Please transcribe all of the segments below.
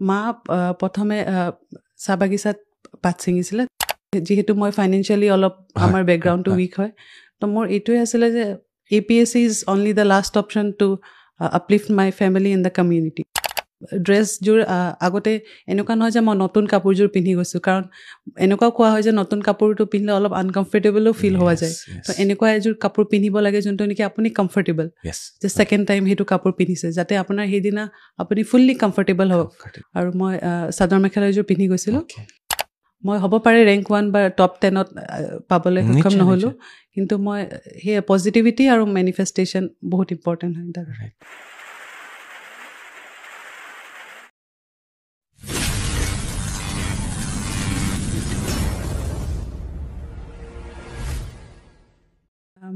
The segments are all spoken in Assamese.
মা প্ৰথমে চাহ বাগিচাত পাত ছিঙিছিলে যেহেতু মই ফাইনেন্সিয়েলি অলপ আমাৰ বেকগ্ৰাউণ্ডটো উইক হয় তো মোৰ এইটোৱে আছিলে যে APSC is only the last option to uplift my family in the community ড্ৰেছযোৰ আগতে এনেকুৱা নহয় যে মই নতুন কাপোৰযোৰ পিন্ধি গৈছোঁ কাৰণ এনেকুৱা কোৱা হয় যে নতুন কাপোৰটো পিন্ধিলে অলপ আনকমফৰ্টেবলো ফিল হোৱা যায় তো এনেকুৱা এযোৰ কাপোৰ পিন্ধিব লাগে যোনটো নেকি আপুনি কমফৰ্টেবল যে ছেকেণ্ড টাইম সেইটো কাপোৰ পিন্ধিছে যাতে আপোনাৰ সেইদিনা আপুনি ফুল্লি কমফৰ্টেবল হওক আৰু মই চাদৰ মেখেলা এযোৰ পিন্ধি গৈছিলোঁ মই হ'ব পাৰে ৰেংক 1 বা টপ 10ত পাবলৈ সক্ষম নহ'লোঁ কিন্তু মই সেই পজিটিভিটি আৰু মেনিফেষ্টেশ্যন বহুত ইম্পৰ্টেণ্ট হয় তাৰ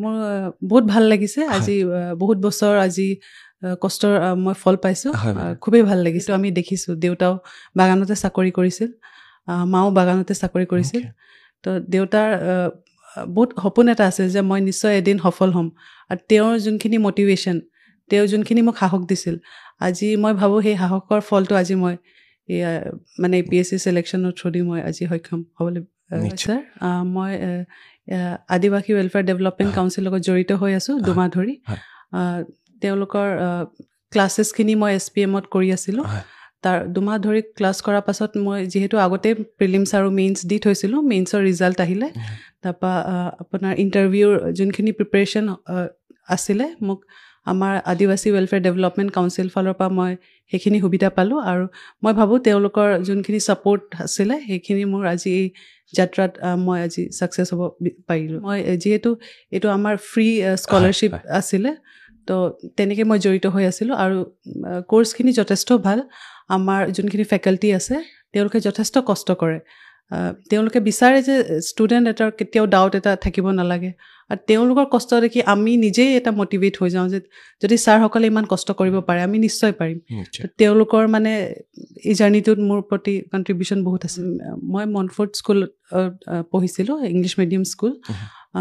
মোৰ বহুত ভাল লাগিছে আজি বহুত বছৰ আজি কষ্টৰ মই ফল পাইছোঁ খুবেই ভাল লাগিছে আমি দেখিছোঁ দেউতাও বাগানতে চাকৰি কৰিছিল মাও বাগানতে চাকৰি কৰিছিল তো দেউতাৰ বহুত সপোন এটা আছিল যে মই নিশ্চয় এদিন সফল হ'ম আৰু তেওঁৰ যোনখিনি মটিভেশ্যন তেওঁ যোনখিনি মোক সাহস দিছিল আজি মই ভাবোঁ সেই সাহসৰ ফলটো আজি মই মানে APSC চিলেকশ্যনৰ থ্ৰুদি মই আজি সক্ষম হ'বলৈ ছাৰ মই আদিবাসী ৱেলফেয়াৰ ডেভেলপমেণ্ট কাউন্সিলৰ লগত জড়িত হৈ আছোঁ দুমাহ ধৰি তেওঁলোকৰ ক্লাছেছখিনি মই SPMত কৰি আছিলোঁ তাৰ দুমাহ ধৰি ক্লাছ কৰাৰ পাছত মই যিহেতু আগতে প্ৰিলিমছ আৰু মেইনছ দি থৈছিলোঁ মেইনছৰ ৰিজাল্ট আহিলে তাৰপৰা আপোনাৰ ইণ্টাৰভিউৰ যোনখিনি প্ৰিপেৰেশ্যন আছিলে মোক আমাৰ আদিবাসী ৱেলফেয়াৰ ডেভেলপমেণ্ট কাউন্সিল ফালৰ পৰা মই সেইখিনি সুবিধা পালোঁ আৰু মই ভাবোঁ তেওঁলোকৰ যোনখিনি ছাপৰ্ট আছিলে সেইখিনি মোৰ আজি এই যাত্ৰাত মই আজি ছাকচেছ হ'ব পাৰিলোঁ মই যিহেতু এইটো আমাৰ ফ্ৰী স্কলাৰশ্বিপ আছিলে তো তেনেকৈ মই জড়িত হৈ আছিলোঁ আৰু কোৰ্চখিনি যথেষ্ট ভাল আমাৰ যোনখিনি ফেকাল্টি আছে তেওঁলোকে যথেষ্ট কষ্ট কৰে তেওঁলোকে বিচাৰে যে ষ্টুডেণ্ট এটাৰ কেতিয়াও ডাউট এটা থাকিব নালাগে আৰু তেওঁলোকৰ কষ্ট দেখি আমি নিজেই এটা মটিভেট হৈ যাওঁ যে যদি ছাৰসকলে ইমান কষ্ট কৰিব পাৰে আমি নিশ্চয় পাৰিম তেওঁলোকৰ মানে এই জাৰ্ণিটোত মোৰ প্ৰতি কণ্ট্ৰিবিউশ্যন বহুত আছে মই মনফৰ্ড স্কুলত পঢ়িছিলোঁ ইংলিছ মিডিয়াম স্কুল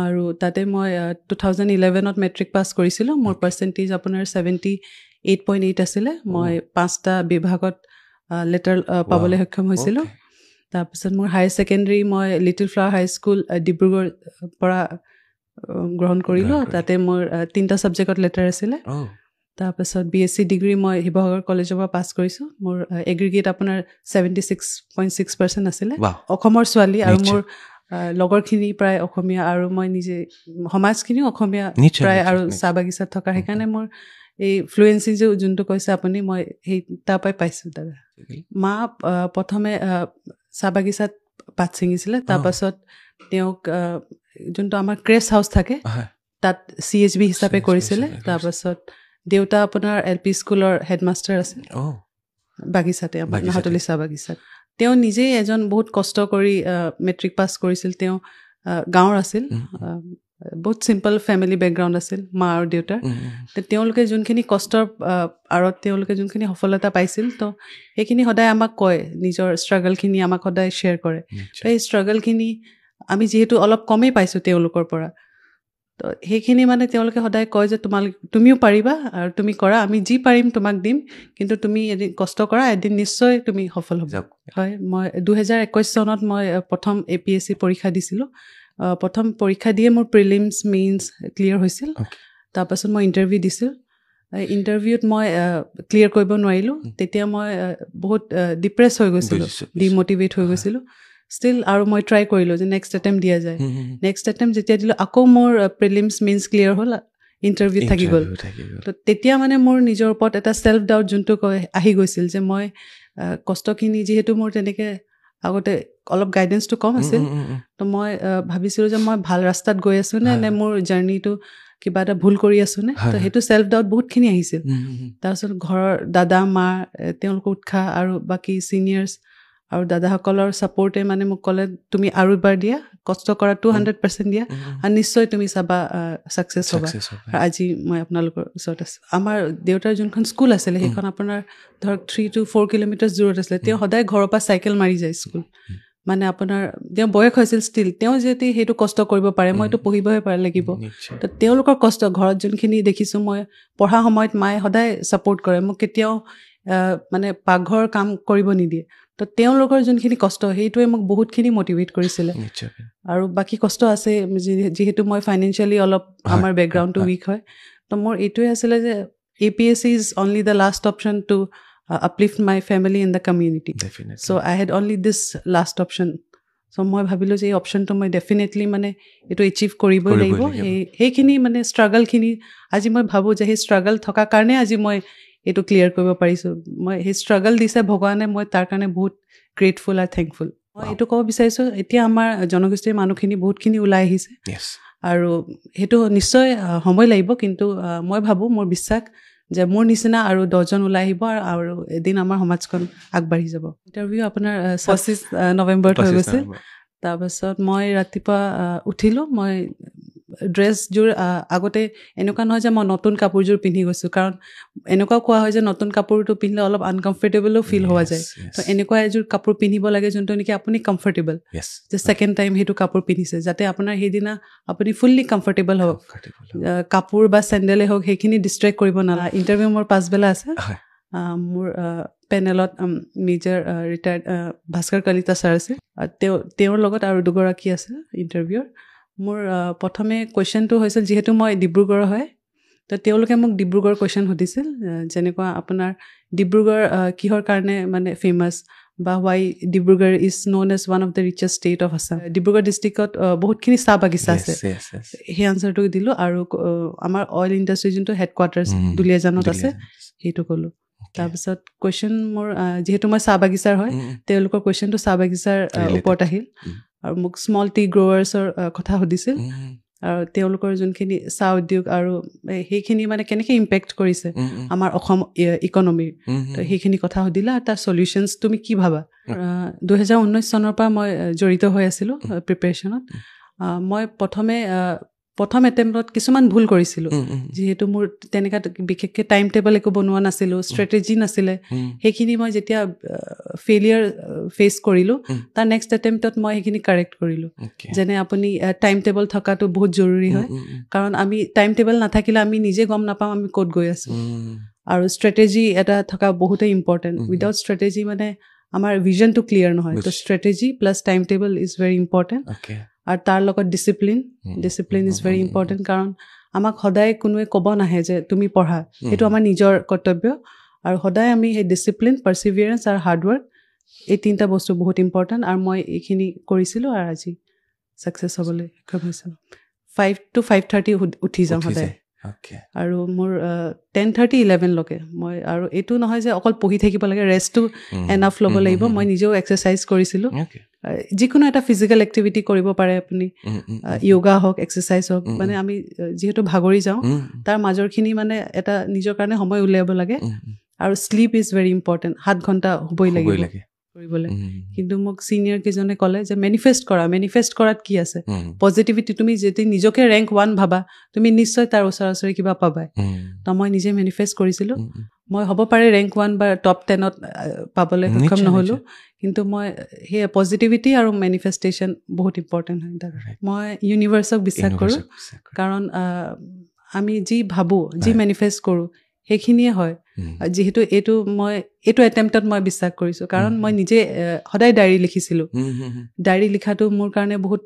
আৰু তাতে মই 2011ত মেট্ৰিক পাছ কৰিছিলোঁ মোৰ পাৰ্চেণ্টেজ আপোনাৰ 78.8 আছিলে মই 5টা বিভাগত লেটাৰ পাবলৈ সক্ষম হৈছিলোঁ তাৰপিছত মোৰ হায়াৰ ছেকেণ্ডেৰী মই লিটিল ফ্লাৱাৰ হাইস্কুল ডিব্ৰুগড়ৰ পৰা গ্ৰহণ কৰিলোঁ তাতে মোৰ 3টা ছাবজেক্টত লেটাৰ আছিলে তাৰপিছত BSc ডিগ্ৰী মই শিৱসাগৰ কলেজৰ পৰা পাছ কৰিছোঁ মোৰ এগ্ৰিগেট আপোনাৰ 76.6% আছিলে অসমৰ ছোৱালী আৰু মোৰ লগৰখিনি প্ৰায় অসমীয়া আৰু মই নিজে সমাজখিনিও অসমীয়া প্ৰায় আৰু চাহ বাগিচাত থকা সেইকাৰণে মোৰ এই ফ্লুৱেঞ্চি যোনটো কৈছে আপুনি মই সেই তাৰ পৰাই পাইছোঁ দাদা মা প্ৰথমে চাহ বাগিচাত পাত ছিঙিছিলে তাৰপাছত তেওঁক যোনটো আমাৰ ক্ৰেষ্ট হাউচ থাকে তাত CHB হিচাপে কৰিছিলে তাৰপাছত দেউতা আপোনাৰ LP স্কুলৰ হেডমাষ্টাৰ আছিল বাগিচাতে আমাৰ নাহতলী চাহ বাগিচাত তেওঁ নিজেই এজন বহুত কষ্ট কৰি মেট্ৰিক পাছ কৰিছিল তেওঁ গাঁৱৰ আছিল বহুত চিম্পল ফেমিলি বেকগ্ৰাউণ্ড আছিল মা আৰু দেউতাৰ তেওঁলোকে যোনখিনি কষ্টৰ আঁৰত তেওঁলোকে যোনখিনি সফলতা পাইছিল তো সেইখিনি সদায় আমাক কয় নিজৰ ষ্ট্ৰাগলখিনি আমাক সদায় শ্বেয়াৰ কৰে তো এই ষ্ট্ৰাগলখিনি আমি যিহেতু অলপ কমেই পাইছোঁ তেওঁলোকৰ পৰা তো সেইখিনি মানে তেওঁলোকে সদায় কয় যে তুমিও পাৰিবা আৰু তুমি কৰা আমি যি পাৰিম তোমাক দিম কিন্তু তুমি এদিন কষ্ট কৰা এদিন নিশ্চয় তুমি সফল হ'বা হয় মই 2021 চনত মই প্ৰথম APSC পৰীক্ষা দিছিলোঁ প্ৰথম পৰীক্ষা দিয়ে মোৰ প্ৰিলিমছ মেইনছ ক্লিয়াৰ হৈছিল তাৰপাছত মই ইণ্টাৰভিউ দিছিলোঁ ইণ্টাৰভিউত মই ক্লিয়াৰ কৰিব নোৱাৰিলোঁ তেতিয়া মই বহুত ডিপ্ৰেছ হৈ গৈছিলোঁ ডিম'টিভেট হৈ গৈছিলোঁ ষ্টিল আৰু মই ট্ৰাই কৰিলোঁ যে নেক্সট এটেম্প দিয়া যায় নেক্সট এটেম্প যেতিয়া দিলোঁ আকৌ মোৰ প্ৰিলিমছ মেইনছ ক্লিয়াৰ হ'ল ইণ্টাৰভিউত থাকি গ'ল তো তেতিয়া মানে মোৰ নিজৰ ওপৰত এটা ছেল্ফ ডাউট যোনটো আহি গৈছিল যে মই কষ্টখিনি যিহেতু মোৰ তেনেকৈ আগতে অলপ গাইডেঞ্চটো কম আছিল তো মই ভাবিছিলোঁ যে মই ভাল ৰাস্তাত গৈ আছোঁ নে মোৰ জাৰ্ণিটো কিবা এটা ভুল কৰি আছোঁ নে তো সেইটো ছেল্ফ ডাউট বহুতখিনি আহিছিল তাৰপিছত ঘৰৰ দাদা মা তেওঁলোকৰ উৎসাহ আৰু বাকী ছিনিয়ৰ্ছ আৰু দাদাসকলৰ ছাপৰ্টে মানে মোক ক'লে তুমি আৰু এবাৰ দিয়া কষ্ট কৰা 200% দিয়া আৰু নিশ্চয় তুমি চাবা ছাকচেছ হ'বা আৰু আজি মই আপোনালোকৰ ওচৰত আছোঁ আমাৰ দেউতাৰ যোনখন স্কুল আছিলে সেইখন আপোনাৰ ধৰক 3 to 4 কিলোমিটাৰ দূৰত আছিলে তেওঁ সদায় ঘৰৰ পৰা চাইকেল মাৰি যায় স্কুল মানে আপোনাৰ তেওঁ বয়স হৈছিল ষ্টিল তেওঁ যদি সেইটো কষ্ট কৰিব পাৰে মইতো পঢ়িবহে পাৰে লাগিব তো তেওঁলোকৰ কষ্ট ঘৰত যোনখিনি দেখিছোঁ মই পঢ়া সময়ত মায়ে সদায় ছাপৰ্ট কৰে মোক কেতিয়াও মানে পাকঘৰ কাম কৰিব নিদিয়ে তো তেওঁলোকৰ যোনখিনি কষ্ট সেইটোৱে মোক বহুতখিনি মটিভেট কৰিছিলে আৰু বাকী কষ্ট আছে যিহেতু মই ফাইনেন্সিয়েলি অলপ আমাৰ বেকগ্ৰাউণ্ডটো উইক হয় তো মোৰ এইটোৱে আছিলে যে APSC is only the last option to uplift my family in the community. Definitely. So I had only this last option. So মই ভাবিলো যে এই অপশ্যনটো মই ডেফিনেটলি মানে এইটো এচিভ কৰিবই লাগিব সেইখিনি মানে ষ্ট্ৰাগলখিনি আজি মই ভাবোঁ যে সেই ষ্ট্ৰাগল থকাৰ কাৰণে আজি মই এইটো ক্লিয়াৰ কৰিব পাৰিছোঁ মই সেই ষ্ট্ৰাগল দিছে ভগৱানে মই তাৰ কাৰণে বহুত গ্ৰেটফুল আৰু থেংকফুল মই এইটো ক'ব বিচাৰিছোঁ এতিয়া আমাৰ জনগোষ্ঠীৰ মানুহখিনি বহুতখিনি ওলাই আহিছে আৰু সেইটো নিশ্চয় সময় লাগিব কিন্তু মই ভাবোঁ মোৰ বিশ্বাস যে মোৰ নিচিনা আৰু 10জন ওলাই আহিব আৰু এদিন আমাৰ সমাজখন আগবাঢ়ি যাব ইণ্টাৰভিউ আপোনাৰ 25 নৱেম্বৰত হৈ গৈছিল তাৰপাছত মই ৰাতিপুৱা উঠিলোঁ মই ড্ৰেছযোৰ আগতে এনেকুৱা নহয় যে মই নতুন কাপোৰযোৰ পিন্ধি গৈছোঁ কাৰণ এনেকুৱা কোৱা হয় যে নতুন কাপোৰটো পিন্ধিলে অলপ আনকমফৰ্টেবলো ফিল হোৱা যায় তো এনেকুৱা এযোৰ কাপোৰ পিন্ধিব লাগে যোনটো নেকি আপুনি কমফৰ্টেবল যে ছেকেণ্ড টাইম সেইটো কাপোৰ পিন্ধিছে যাতে আপোনাৰ সেইদিনা আপুনি ফুল্লি কমফৰ্টেবল হওক কাপোৰ বা চেণ্ডেলে হওক সেইখিনি ডিষ্ট্ৰেক্ট কৰিব নালাগে ইণ্টাৰভিউ মোৰ পাছবেলা আছে মোৰ পেনেলত major retired Bhaskar Kalita sir আছে তেওঁৰ লগত আৰু দুগৰাকী আছে ইণ্টাৰভিউৰ মোৰ প্ৰথমে কুৱেশ্যনটো হৈছিল যিহেতু মই ডিব্ৰুগড়ৰ হয় তো তেওঁলোকে মোক ডিব্ৰুগড় কুৱেশ্যন সুধিছিল যেনেকুৱা আপোনাৰ ডিব্ৰুগড় কিহৰ কাৰণে মানে ফেমাছ বা why Dibrugarh is known as one of the richest state of Assam Dibrugarh ডিষ্ট্ৰিক্টত বহুতখিনি চাহ বাগিচা আছে সেই আনচাৰটো দিলোঁ আৰু আমাৰ অইল ইণ্ডাষ্ট্ৰী যোনটো হেডকোৱাৰ্টাৰ্ছ দুলীয়াজানত আছে সেইটো ক'লোঁ তাৰপিছত কুৱেশ্যন মোৰ যিহেতু মই চাহ বাগিচাৰ হয় তেওঁলোকৰ কুৱেশ্যনটো চাহ বাগিচাৰ ওপৰত আহিল আৰু মোক স্মল টি গ্ৰ'ৱাৰ্ছৰ কথা সুধিছিল আৰু তেওঁলোকৰ যোনখিনি চাহ উদ্যোগ আৰু সেইখিনি মানে কেনেকৈ ইম্পেক্ট কৰিছে আমাৰ অসম ইকনমিৰ তো সেইখিনি কথা সুধিলা আৰু তাৰ চলিউশ্যনছ তুমি কি ভাবা 2019 চনৰ পৰা মই জড়িত হৈ আছিলোঁ প্ৰিপেৰেশ্যনত মই প্ৰথম এটেম্পটত কিছুমান ভুল কৰিছিলোঁ যিহেতু মোৰ তেনেকুৱা বিশেষকৈ টাইম টেবল একো বনোৱা নাছিলোঁ ষ্ট্ৰেটেজি নাছিলে সেইখিনি মই যেতিয়া ফেইলিয়াৰ ফেচ কৰিলোঁ তাৰ নেক্সট এটেম্পটত মই সেইখিনি কাৰেক্ট কৰিলোঁ যেনে আপুনি টাইম টেবল থকাটো বহুত জৰুৰী হয় কাৰণ আমি টাইম টেবল নাথাকিলে আমি নিজে গম নাপাওঁ আমি ক'ত গৈ আছোঁ আৰু ষ্ট্ৰেটেজি এটা থকা বহুতেই ইম্পৰ্টেণ্ট উইদাউট ষ্ট্ৰেটেজি মানে আমাৰ ভিজনটো ক্লিয়াৰ নহয় তো strategy plus time table is very important আৰু তাৰ লগত ডিচিপ্লিন ইজ ভেৰি ইম্পৰ্টেণ্ট কাৰণ আমাক সদায় কোনোৱে ক'ব নাহে যে তুমি পঢ়া সেইটো আমাৰ নিজৰ কৰ্তব্য আৰু সদায় আমি সেই ডিচিপ্লিন পাৰ্চিভিয়াৰেঞ্চ আৰু হাৰ্ডৱৰ্ক এই তিনিটা বস্তু বহুত ইম্পৰ্টেণ্ট আৰু মই এইখিনি কৰিছিলোঁ আৰু আজি ছাকচেছ হ'বলৈ সক্ষম হৈছিলোঁ 5 to 5:30 উঠি যাওঁ সদায় আৰু মোৰ 10:30 11লৈকে মই আৰু এইটো নহয় যে অকল পঢ়ি থাকিব লাগে ৰেষ্টটো এনাফ ল'ব লাগিব মই নিজেও এক্সাৰচাইজ কৰিছিলোঁ যিকোনো এটা ফিজিকেল এক্টিভিটি কৰিব পাৰে আপুনি য়োগা হওক এক্সাৰচাইজ হওক মানে আমি যিহেতু ভাগৰি যাওঁ তাৰ মাজৰখিনি মানে এটা নিজৰ কাৰণে সময় উলিয়াব লাগে আৰু শ্লিপ ইজ ভেৰি ইম্পৰ্টেণ্ট 7 ঘণ্টা হ'বই লাগিব কৰিবলৈ কিন্তু মোক ছিনিয়ৰ কেইজনে ক'লে যে মেনিফেষ্ট কৰাত কি আছে পজিটিভিটি তুমি যদি নিজকে ৰেংক 1 ভাবা তুমি নিশ্চয় তাৰ ওচৰা-ওচৰি কিবা পাবাই তো মই নিজে মেনিফেষ্ট কৰিছিলোঁ মই হ'ব পাৰে ৰেংক 1 বা টপ 10ত পাবলৈ সক্ষম নহ'লোঁ কিন্তু মই সেই পজিটিভিটি আৰু মেনিফেষ্টেশ্যন বহুত ইম্পৰ্টেণ্ট হয় মই ইউনিভাৰ্ছক বিশ্বাস কৰোঁ কাৰণ আমি যি ভাবোঁ যি মেনিফেষ্ট কৰোঁ সেইখিনিয়ে হয় যিহেতু এইটো এটেম্পটত মই বিশ্বাস কৰিছোঁ কাৰণ মই নিজে সদায় ডায়েৰী লিখিছিলোঁ ডায়েৰী লিখাটো মোৰ কাৰণে বহুত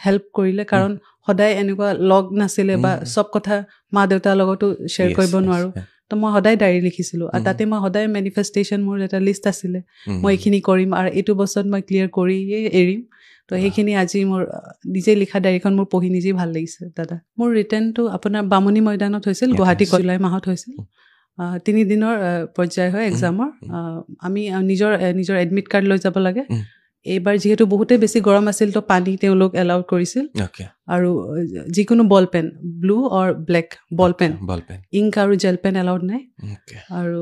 হেল্প কৰিলে কাৰণ সদায় এনেকুৱা লগ নাছিলে বা চব কথা মা দেউতাৰ লগতো শ্বেয়াৰ কৰিব নোৱাৰোঁ তো মই সদায় ডায়েৰী লিখিছিলোঁ আৰু তাতে মই সদায় মেনিফেষ্টেশ্যন মোৰ এটা লিষ্ট আছিলে মই এইখিনি কৰিম আৰু এইটো বছৰত মই ক্লিয়াৰ কৰিয়ে এৰিম তো সেইখিনি আজি মোৰ নিজে লিখা ডায়েৰীখন মোৰ পঢ়ি নিজেই ভাল লাগিছে দাদা মোৰ ৰিটাৰ্ণটো আপোনাৰ বামুণী ময়দানত হৈছিল গুৱাহাটী জুলাই মাহত হৈছিল 3 দিনৰ পৰ্যায় হয় এক্সামৰ আমি নিজৰ এডমিট কাৰ্ড লৈ যাব লাগে এইবাৰ যিহেতু বহুতেই বেছি গৰম আছিল তো পানী তেওঁলোক এলাউ কৰিছিল আৰু যিকোনো বল পেন ব্লু অৰ ব্লেক বল পেন ইংক আৰু জেল পেন এলাউড নাই আৰু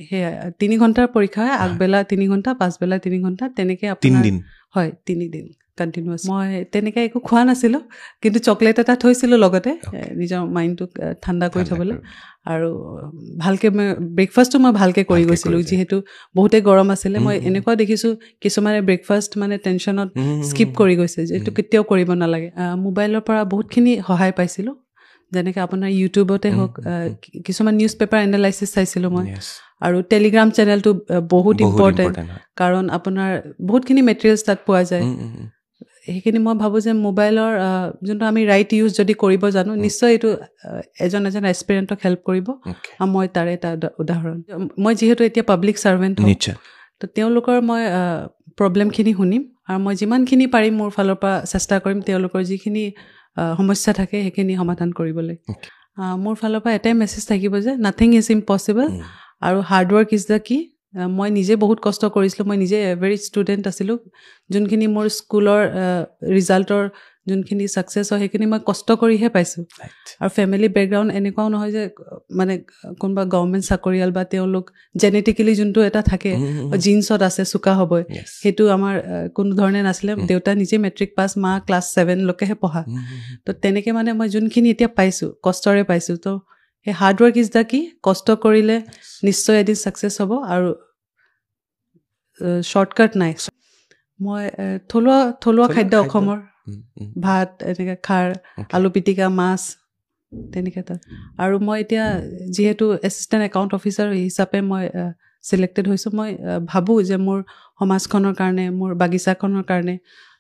সেয়া 3 ঘণ্টাৰ পৰীক্ষা হয় আগবেলা 3 ঘণ্টা পাছবেলা 3 ঘণ্টা তেনেকৈ আপোনাৰ হয় 3 দিন কণ্টিনিউৱাছ মই তেনেকৈ একো খোৱা নাছিলোঁ কিন্তু চকলেট এটা থৈছিলোঁ লগতে নিজৰ মাইণ্ডটোক ঠাণ্ডা কৰি থ'বলৈ আৰু ভালকৈ মই ব্ৰেকফাষ্টটো মই ভালকৈ কৰি গৈছিলোঁ যিহেতু বহুতেই গৰম আছিলে মই এনেকুৱা দেখিছোঁ কিছুমানে ব্ৰেকফাষ্ট মানে টেনশ্যনত স্কিপ কৰি গৈছে যে এইটো কেতিয়াও কৰিব নালাগে মোবাইলৰ পৰা বহুতখিনি সহায় পাইছিলোঁ যেনেকৈ আপোনাৰ ইউটিউবতে হওক কিছুমান নিউজ পেপাৰ এনালাইচিছ চাইছিলোঁ মই আৰু টেলিগ্ৰাম চেনেলটো বহুত ইম্পৰ্টেণ্ট কাৰণ আপোনাৰ বহুতখিনি মেটেৰিয়েলছ তাত পোৱা যায় সেইখিনি মই ভাবোঁ যে মোবাইলৰ যোনটো আমি ৰাইট ইউজ যদি কৰিব জানো নিশ্চয় এইটো এজন এক্সপেৰিয়েণ্টক হেল্প কৰিব আৰু মই তাৰে এটা উদাহৰণ মই যিহেতু এতিয়া পাব্লিক ছাৰ্ভেণ্ট তো তেওঁলোকৰ মই প্ৰব্লেমখিনি শুনিম আৰু মই যিমানখিনি পাৰিম মোৰ ফালৰ পৰা চেষ্টা কৰিম তেওঁলোকৰ যিখিনি সমস্যা থাকে সেইখিনি সমাধান কৰিবলৈ মোৰ ফালৰ পৰা এটাই মেছেজ থাকিব যে নাথিং ইজ ইম্পচিবল আৰু হাৰ্ডৱৰ্ক ইজ দ্য কি মই নিজে বহুত কষ্ট কৰিছিলোঁ মই নিজে এভাৰেজ ষ্টুডেণ্ট আছিলোঁ যোনখিনি মোৰ স্কুলৰ ৰিজাল্টৰ যোনখিনি ছাকচেছ হয় সেইখিনি মই কষ্ট কৰিহে পাইছোঁ আৰু ফেমিলি বেকগ্ৰাউণ্ড এনেকুৱাও নহয় যে মানে কোনোবা গভৰ্ণমেণ্ট চাকৰিয়াল বা তেওঁলোক জেনেটিকেলি যোনটো এটা থাকে জিন্সত আছে চোকা হ'বই সেইটো আমাৰ কোনো ধৰণে নাছিলে দেউতা নিজে মেট্ৰিক পাছ মা ক্লাছ 7লৈকেহে পঢ়া তো তেনেকৈ মানে মই যোনখিনি এতিয়া পাইছোঁ কষ্টৰে পাইছোঁ তো সেই হাৰ্ডৱৰ্ক ইজ দ্য কি কষ্ট কৰিলে নিশ্চয় এদিন ছাকচেছ হ'ব আৰু শ্বৰ্টকাট নাই মই থলুৱা খাদ্য অসমৰ ভাত এনেকৈ খাৰ আলু পিটিকা মাছ তেনেকৈ তাত আৰু মই এতিয়া যিহেতু এছিষ্টেণ্ট একাউণ্ট অফিচাৰ হিচাপে মই ছিলেক্টেড হৈছোঁ মই ভাবোঁ যে মোৰ সমাজখনৰ কাৰণে মোৰ বাগিচাখনৰ কাৰণে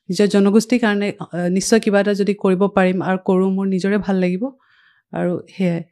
নিজৰ জনগোষ্ঠীৰ কাৰণে নিশ্চয় কিবা এটা যদি কৰিব পাৰিম আৰু কৰোঁ মোৰ নিজৰে ভাল লাগিব আৰু সেয়াই